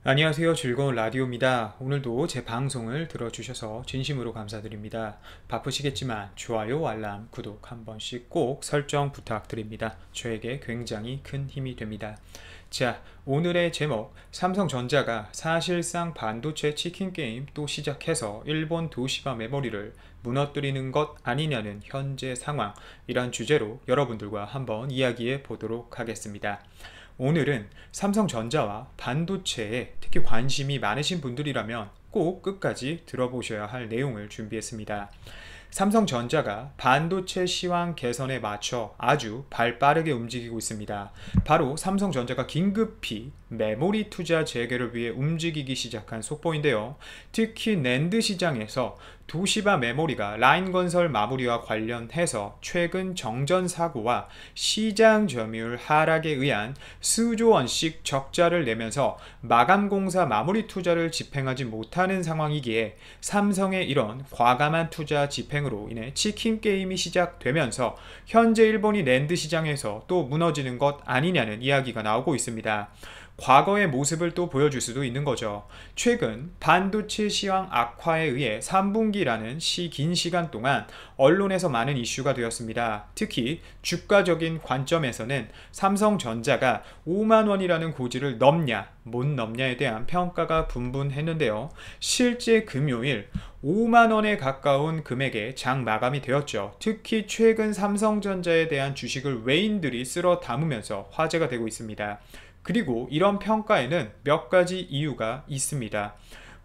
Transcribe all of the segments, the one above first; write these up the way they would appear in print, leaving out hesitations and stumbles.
안녕하세요. 즐거운 라디오입니다. 오늘도 제 방송을 들어주셔서 진심으로 감사드립니다. 바쁘시겠지만 좋아요, 알람, 구독 한 번씩 꼭 설정 부탁드립니다. 저에게 굉장히 큰 힘이 됩니다. 자, 오늘의 제목, 삼성전자가 사실상 반도체 치킨 게임 또 시작해서 일본 도시바 메모리를 무너뜨리는 것 아니냐는 현재 상황, 이란 주제로 여러분들과 한번 이야기해 보도록 하겠습니다. 오늘은 삼성전자와 반도체에 특히 관심이 많으신 분들이라면 꼭 끝까지 들어보셔야 할 내용을 준비했습니다. 삼성전자가 반도체 시황 개선에 맞춰 아주 발빠르게 움직이고 있습니다. 바로 삼성전자가 긴급히 메모리 투자 재개를 위해 움직이기 시작한 속보인데요. 특히 낸드 시장에서 도시바 메모리가 라인 건설 마무리와 관련해서 최근 정전 사고와 시장 점유율 하락에 의한 수조 원씩 적자를 내면서 마감 공사 마무리 투자를 집행하지 못하는 상황이기에 삼성의 이런 과감한 투자 집행으로 인해 치킨 게임이 시작되면서 현재 일본이 낸드 시장에서 또 무너지는 것 아니냐는 이야기가 나오고 있습니다. 과거의 모습을 또 보여줄 수도 있는 거죠. 최근 반도체 시황 악화에 의해 3분기라는 긴 시간 동안 언론에서 많은 이슈가 되었습니다. 특히 주가적인 관점에서는 삼성전자가 5만원이라는 고지를 넘냐 못 넘냐에 대한 평가가 분분했는데요. 실제 금요일 5만원에 가까운 금액의 장 마감이 되었죠. 특히 최근 삼성전자에 대한 주식을 외인들이 쓸어 담으면서 화제가 되고 있습니다. 그리고 이런 평가에는 몇 가지 이유가 있습니다.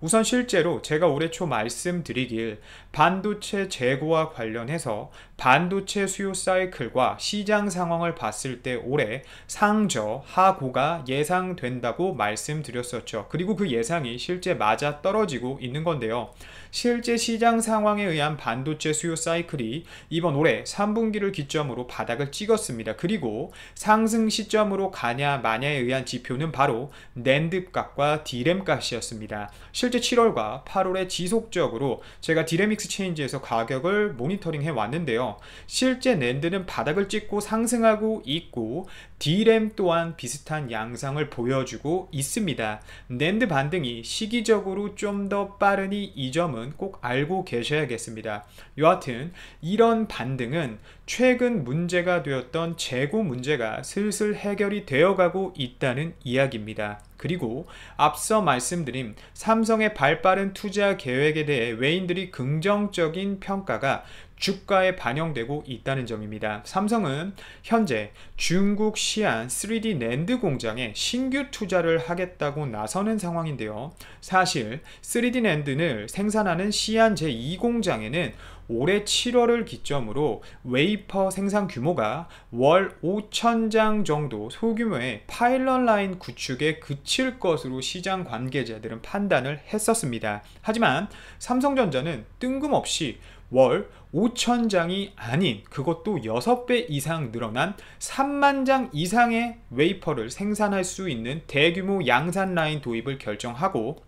우선 실제로 제가 올해 초 말씀드리길 반도체 재고와 관련해서 반도체 수요 사이클과 시장 상황을 봤을 때 올해 상저 하고가 예상된다고 말씀드렸었죠. 그리고 그 예상이 실제 맞아 떨어지고 있는 건데요. 실제 시장 상황에 의한 반도체 수요 사이클이 이번 올해 3분기를 기점으로 바닥을 찍었습니다. 그리고 상승 시점으로 가냐 마냐에 의한 지표는 바로 낸드 값과 디램 값이었습니다. 실제 7월과 8월에 지속적으로 제가 디램 익스체인지에서 가격을 모니터링해 왔는데요. 실제 낸드는 바닥을 찍고 상승하고 있고 디램 또한 비슷한 양상을 보여주고 있습니다. 낸드 반등이 시기적으로 좀 더 빠르니 이 점은 꼭 알고 계셔야겠습니다. 여하튼 이런 반등은 최근 문제가 되었던 재고 문제가 슬슬 해결이 되어가고 있다는 이야기입니다. 그리고 앞서 말씀드린 삼성의 발빠른 투자 계획에 대해 외인들이 긍정적인 평가가 주가에 반영되고 있다는 점입니다. 삼성은 현재 중국 시안 3D 낸드 공장에 신규 투자를 하겠다고 나서는 상황인데요. 사실 3D 낸드를 생산하는 시안 제2공장에는 올해 7월을 기점으로 웨이퍼 생산 규모가 월 5,000장 정도 소규모의 파일럿 라인 구축에 그칠 것으로 시장 관계자들은 판단을 했었습니다. 하지만 삼성전자는 뜬금없이 월 5,000장이 아닌 그것도 6배 이상 늘어난 3만 장 이상의 웨이퍼를 생산할 수 있는 대규모 양산 라인 도입을 결정하고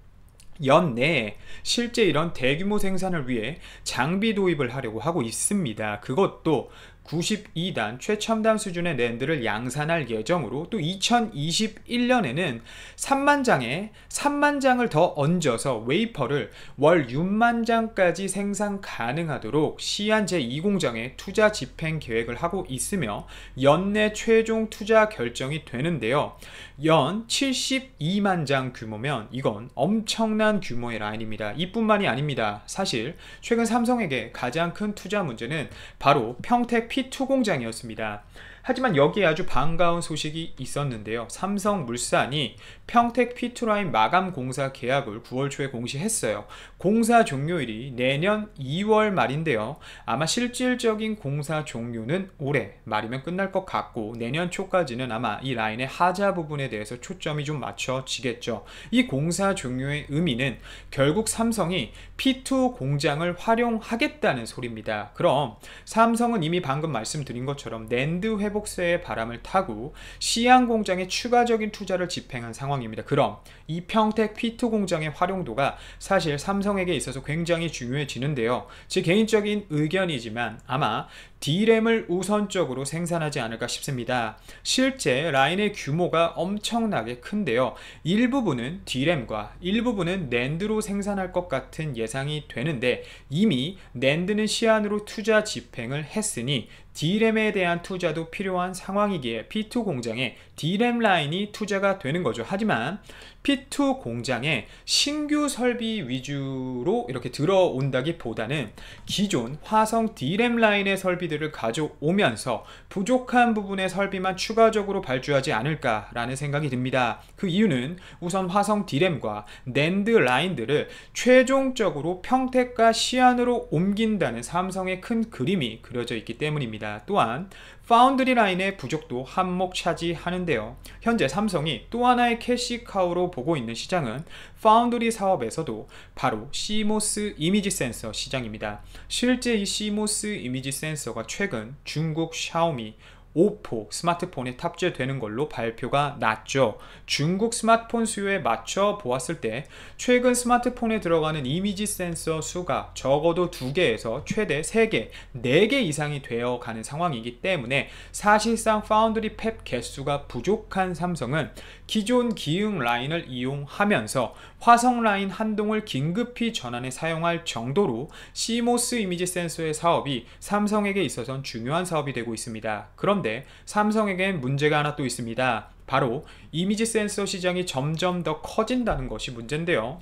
연내에 실제 이런 대규모 생산을 위해 장비 도입을 하려고 하고 있습니다. 그것도 92단 최첨단 수준의 낸드를 양산할 예정으로 또 2021년에는 3만 장을 더 얹어서 웨이퍼를 월 6만 장까지 생산 가능하도록 시안 제2공장에 투자 집행 계획을 하고 있으며 연내 최종 투자 결정이 되는데요. 연 72만 장 규모면 이건 엄청난 규모의 라인입니다. 이뿐만이 아닙니다. 사실 최근 삼성에게 가장 큰 투자 문제는 바로 평택 P2 공장이었습니다. 하지만 여기에 아주 반가운 소식이 있었는데요. 삼성물산이 평택 P2 라인 마감 공사 계약을 9월 초에 공시했어요. 공사 종료일이 내년 2월 말인데요. 아마 실질적인 공사 종료는 올해 말이면 끝날 것 같고 내년 초까지는 아마 이 라인의 하자 부분에 대해서 초점이 좀 맞춰지겠죠. 이 공사 종료의 의미는 결국 삼성이 P2 공장을 활용하겠다는 소리입니다. 그럼 삼성은 이미 방금 말씀드린 것처럼 낸드 회복세의 바람을 타고 시안 공장에 추가적인 투자를 집행한 상황입니다. 그럼 이 평택 P2 공장의 활용도가 사실 삼성에게 있어서 굉장히 중요해지는데요. 제 개인적인 의견이지만 아마 D램을 우선적으로 생산하지 않을까 싶습니다. 실제 라인의 규모가 엄청나게 큰데요. 일부분은 D램과 일부분은 낸드로 생산할 것 같은 예상이 되는데, 이미 낸드는 시안으로 투자 집행을 했으니 D램에 대한 투자도 필요한 상황이기에 P2 공장에 D램 라인이 투자가 되는 거죠. 하지만 P2 공장에 신규 설비 위주로 이렇게 들어온다기보다는 기존 화성 D램 라인의 설비들을 가져오면서 부족한 부분의 설비만 추가적으로 발주하지 않을까라는 생각이 듭니다. 그 이유는 우선 화성 D램과 낸드 라인들을 최종적으로 평택과 시안으로 옮긴다는 삼성의 큰 그림이 그려져 있기 때문입니다. 또한 파운드리 라인의 부족도 한몫 차지하는데요. 현재 삼성이 또 하나의 캐시카우로 보고 있는 시장은 파운드리 사업에서도 바로 CMOS 이미지 센서 시장입니다. 실제 이 CMOS 이미지 센서가 최근 중국 샤오미, 오포 스마트폰에 탑재되는 걸로 발표가 났죠. 중국 스마트폰 수요에 맞춰 보았을 때 최근 스마트폰에 들어가는 이미지 센서 수가 적어도 2개에서 최대 3개, 4개 이상이 되어 가는 상황이기 때문에 사실상 파운드리 팹 개수가 부족한 삼성은 기존 기흥 라인을 이용하면서 화성 라인 한동을 긴급히 전환해 사용할 정도로 CMOS 이미지 센서의 사업이 삼성에게 있어서는 중요한 사업이 되고 있습니다. 그런데 삼성에겐 문제가 하나 또 있습니다. 바로 이미지 센서 시장이 점점 더 커진다는 것이 문제인데요.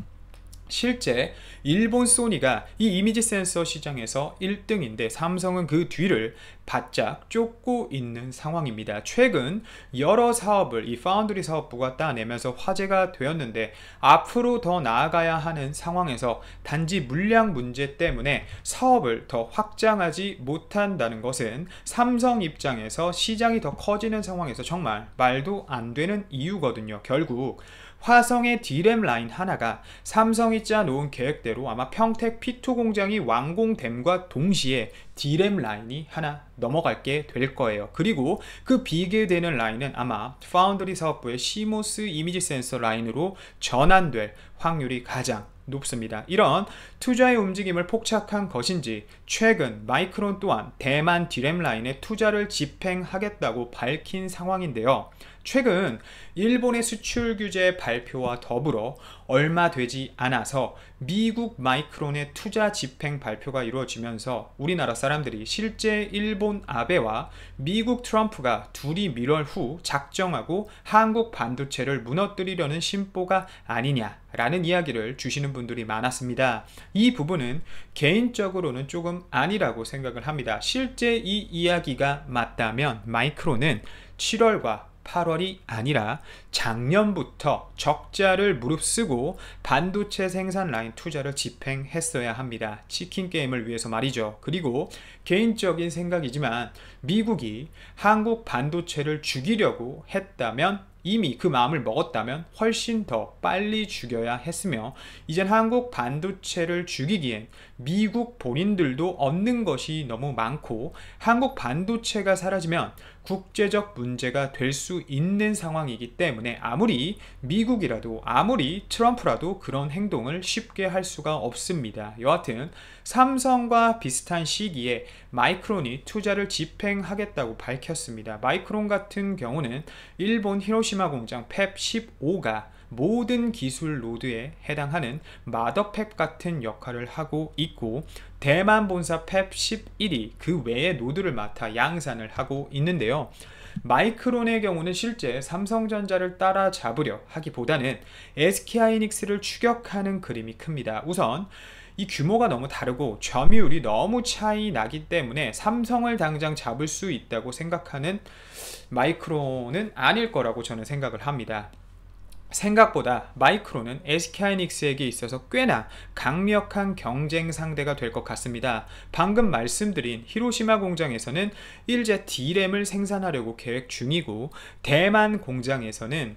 실제 일본 소니가 이 이미지 센서 시장에서 1등인데 삼성은 그 뒤를 바짝 쫓고 있는 상황입니다. 최근 여러 사업을 이 파운드리 사업부가 따내면서 화제가 되었는데, 앞으로 더 나아가야 하는 상황에서 단지 물량 문제 때문에 사업을 더 확장하지 못한다는 것은 삼성 입장에서 시장이 더 커지는 상황에서 정말 말도 안 되는 이유거든요. 결국 화성의 D램 라인 하나가 삼성이 짜놓은 계획대로 아마 평택 P2 공장이 완공됨과 동시에 D램 라인이 하나 넘어갈게 될 거예요. 그리고 그 비교되는 라인은 아마 파운드리 사업부의 CMOS 이미지 센서 라인으로 전환될 확률이 가장 높습니다. 이런 투자의 움직임을 폭착한 것인지 최근 마이크론 또한 대만 D램 라인에 투자를 집행하겠다고 밝힌 상황인데요. 최근 일본의 수출 규제 발표와 더불어 얼마 되지 않아서 미국 마이크론의 투자 집행 발표가 이루어지면서 우리나라 사람들이 실제 일본 아베와 미국 트럼프가 둘이 밀월 후 작정하고 한국 반도체를 무너뜨리려는 심보가 아니냐라는 이야기를 주시는 분들이 많았습니다. 이 부분은 개인적으로는 조금 아니라고 생각을 합니다. 실제 이 이야기가 맞다면 마이크론은 7월과 8월이 아니라 작년부터 적자를 무릅쓰고 반도체 생산 라인 투자를 집행했어야 합니다. 치킨 게임을 위해서 말이죠. 그리고 개인적인 생각이지만 미국이 한국 반도체를 죽이려고 했다면, 이미 그 마음을 먹었다면 훨씬 더 빨리 죽여야 했으며, 이젠 한국 반도체를 죽이기엔 미국 본인들도 얻는 것이 너무 많고 한국 반도체가 사라지면 국제적 문제가 될 수 있는 상황이기 때문에 아무리 미국이라도 아무리 트럼프라도 그런 행동을 쉽게 할 수가 없습니다. 여하튼 삼성과 비슷한 시기에 마이크론이 투자를 집행하겠다고 밝혔습니다. 마이크론 같은 경우는 일본 히로시마 공장 팹 15가 모든 기술 노드에 해당하는 마더팹 같은 역할을 하고 있고, 대만 본사 팹 11이 그 외의 노드를 맡아 양산을 하고 있는데요. 마이크론의 경우는 실제 삼성전자를 따라잡으려 하기보다는 SK하이닉스를 추격하는 그림이 큽니다. 우선 이 규모가 너무 다르고 점유율이 너무 차이 나기 때문에 삼성을 당장 잡을 수 있다고 생각하는 마이크론은 아닐 거라고 저는 생각을 합니다. 생각보다 마이크론은 SK하이닉스에게 있어서 꽤나 강력한 경쟁 상대가 될 것 같습니다. 방금 말씀드린 히로시마 공장에서는 일제 D램을 생산하려고 계획 중이고, 대만 공장에서는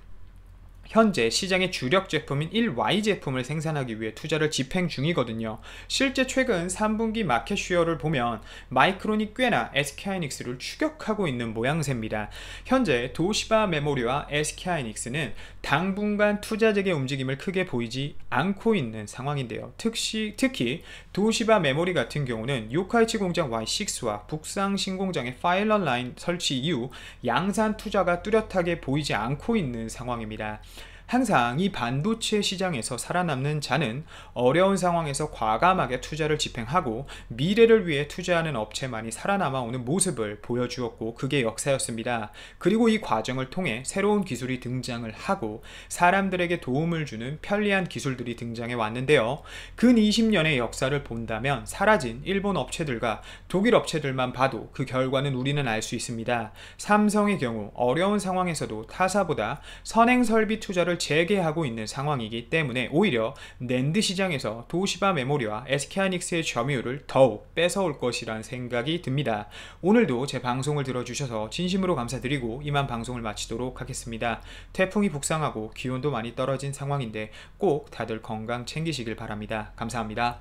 현재 시장의 주력 제품인 1Y 제품을 생산하기 위해 투자를 집행 중이거든요. 실제 최근 3분기 마켓 쉐어를 보면 마이크론이 꽤나 SK하이닉스를 추격하고 있는 모양새입니다. 현재 도시바 메모리와 SK하이닉스는 당분간 투자적의 움직임을 크게 보이지 않고 있는 상황인데요. 특히 도시바 메모리 같은 경우는 요카이치 공장 Y6와 북상 신공장의 파일럿 라인 설치 이후 양산 투자가 뚜렷하게 보이지 않고 있는 상황입니다. 항상 이 반도체 시장에서 살아남는 자는 어려운 상황에서 과감하게 투자를 집행하고 미래를 위해 투자하는 업체만이 살아남아 오는 모습을 보여주었고, 그게 역사였습니다. 그리고 이 과정을 통해 새로운 기술이 등장을 하고 사람들에게 도움을 주는 편리한 기술들이 등장해 왔는데요. 근 20년의 역사를 본다면 사라진 일본 업체들과 독일 업체들만 봐도 그 결과는 우리는 알 수 있습니다. 삼성의 경우 어려운 상황에서도 타사보다 선행 설비 투자를 재개하고 있는 상황이기 때문에 오히려 낸드 시장에서 도시바 메모리와 SK하이닉스의 점유율을 더욱 뺏어올 것이란 생각이 듭니다. 오늘도 제 방송을 들어주셔서 진심으로 감사드리고 이만 방송을 마치도록 하겠습니다. 태풍이 북상하고 기온도 많이 떨어진 상황인데 꼭 다들 건강 챙기시길 바랍니다. 감사합니다.